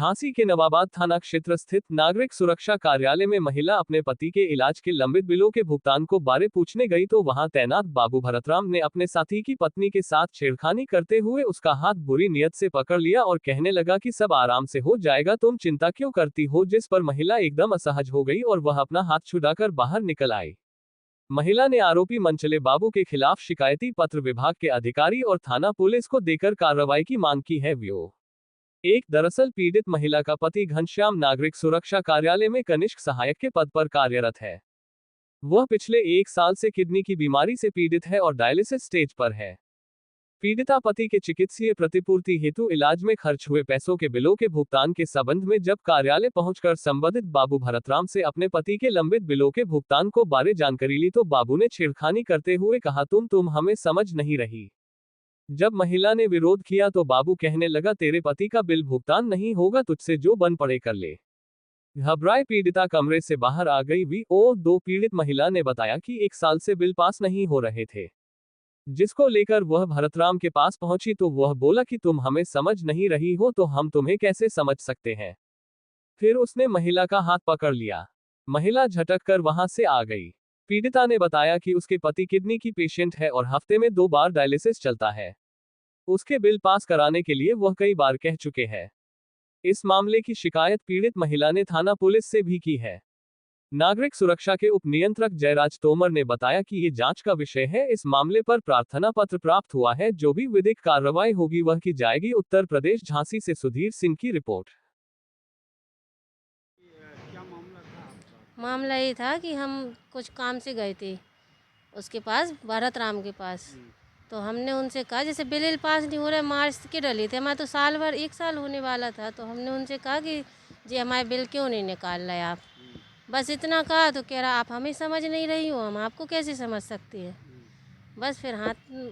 झांसी के नवाबाद थाना क्षेत्र स्थित नागरिक सुरक्षा कार्यालय में महिला अपने पति के इलाज के लंबित बिलों के भुगतान को बारे पूछने गई तो वहां तैनात बाबू भरतराम ने अपने साथी की पत्नी के साथ छेड़खानी करते हुए उसका हाथ बुरी नियत से पकड़ लिया और कहने लगा कि सब आराम से हो जाएगा, तुम चिंता क्यों करती हो, जिस पर महिला एकदम असहज हो गई और वह अपना हाथ छुड़ाकर बाहर निकल आई। महिला ने आरोपी मनचले बाबू के खिलाफ शिकायती पत्र विभाग के अधिकारी और थाना पुलिस को देकर कार्रवाई की मांग की है। दरअसल पीड़ित महिला का पति घनश्याम नागरिक सुरक्षा कार्यालय में कनिष्ठ सहायक के पद पर कार्यरत है। वह पिछले 1 साल से किडनी की बीमारी से पीड़ित है और डायलिसिस स्टेज पर है। पीड़िता पति के चिकित्सीय प्रतिपूर्ति हेतु इलाज में खर्च हुए पैसों के बिलों के भुगतान के संबंध में जब कार्यालय पहुंचकर संबंधित बाबू भरतराम से अपने पति के लंबित बिलों के भुगतान को बारे जानकारी ली तो बाबू ने छेड़खानी करते हुए कहा, तुम हमें समझ नहीं रही। जब महिला ने विरोध किया तो बाबू कहने लगा, तेरे पति का बिल भुगतान नहीं होगा, तुझसे जो बन पड़े कर ले। घबराए पीड़िता कमरे से बाहर आ गई। दो पीड़ित महिला ने बताया कि 1 साल से बिल पास नहीं हो रहे थे, जिसको लेकर वह भरतराम के पास पहुंची तो वह बोला कि तुम हमें समझ नहीं रही हो तो हम तुम्हें कैसे समझ सकते हैं। फिर उसने महिला का हाथ पकड़ लिया। महिला झटक कर वहां से आ गई। पीड़िता ने बताया कि उसके पति किडनी की पेशेंट है और हफ्ते में 2 बार डायलिसिस चलता है। उसके बिल पास कराने के लिए वह कई बार कह चुके हैं। इस मामले की शिकायत पीड़ित महिला ने थाना पुलिस से भी की है। नागरिक सुरक्षा के उप नियंत्रक जयराज तोमर ने बताया कि ये जांच का विषय है। इस मामले पर प्रार्थना पत्र प्राप्त हुआ है, जो भी विधिक कार्रवाई होगी वह की जाएगी। उत्तर प्रदेश झांसी से सुधीर सिंह की रिपोर्ट। मामला ये था कि हम कुछ काम से गए थे उसके पास, भरतराम के पास। तो हमने उनसे कहा जैसे बिल पास नहीं हो रहा है, मार्च के डले थे हमारे, तो साल भर 1 साल होने वाला था। तो हमने उनसे कहा कि जी हमारे बिल क्यों नहीं निकाल रहे आप, बस इतना कहा। तो कह रहा आप हमें समझ नहीं रही हो, हम आपको कैसे समझ सकते हैं। बस फिर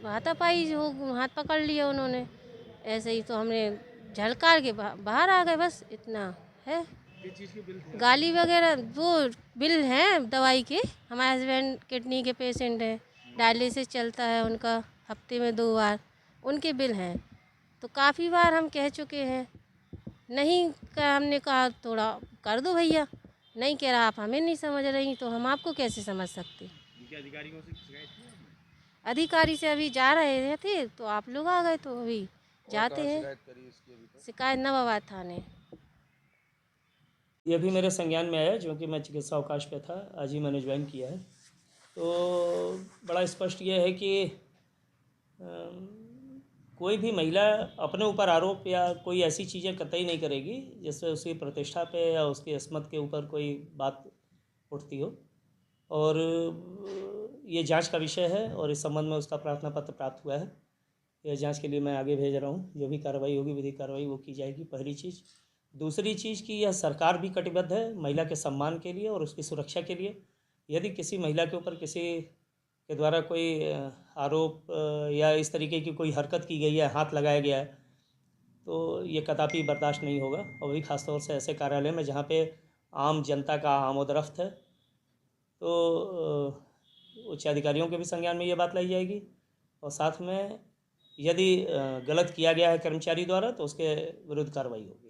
हाथापाई हो, हाथ पकड़ लिया उन्होंने। ऐसे ही तो हमने झलकार के बाहर आ गए, बस इतना है। गाली वगैरह वो बिल हैं दवाई के। हमारे हस्बैंड किडनी के पेशेंट हैं, डायलिसिस चलता है उनका हफ्ते में 2 बार, उनके बिल हैं। तो काफ़ी बार हम कह चुके हैं, नहीं हमने कहा थोड़ा कर दो भैया, नहीं कह रहा आप हमें नहीं समझ रही तो हम आपको कैसे समझ सकते। अधिकारी से अभी जा रहे थे तो आप लोग आ गए, तो अभी जाते हैं। शिकायत नवाबाद थाने। ये भी मेरे संज्ञान में आया, जो कि मैं चिकित्सा अवकाश पे था, आज ही मैंने ज्वाइन किया है। तो बड़ा स्पष्ट ये है कि कोई भी महिला अपने ऊपर आरोप या कोई ऐसी चीज़ें कतई नहीं करेगी जिससे उसकी प्रतिष्ठा पे या उसकी अस्मत के ऊपर कोई बात उठती हो। और ये जांच का विषय है और इस संबंध में उसका प्रार्थना पत्र प्राप्त हुआ है। यह जांच के लिए मैं आगे भेज रहा हूँ। जो भी कार्रवाई होगी, विधिक कार्रवाई, वो की जाएगी, पहली चीज़। दूसरी चीज़ कि यह सरकार भी कटिबद्ध है महिला के सम्मान के लिए और उसकी सुरक्षा के लिए। यदि किसी महिला के ऊपर किसी के द्वारा कोई आरोप या इस तरीके की कोई हरकत की गई है, हाथ लगाया गया है, तो ये कदापि बर्दाश्त नहीं होगा। और भी ख़ासतौर से ऐसे कार्यालय में जहाँ पे आम जनता का आमोदरफ्त है। तो उच्च अधिकारियों के भी संज्ञान में ये बात लाई जाएगी और साथ में यदि गलत किया गया है कर्मचारी द्वारा तो उसके विरुद्ध कार्रवाई होगी।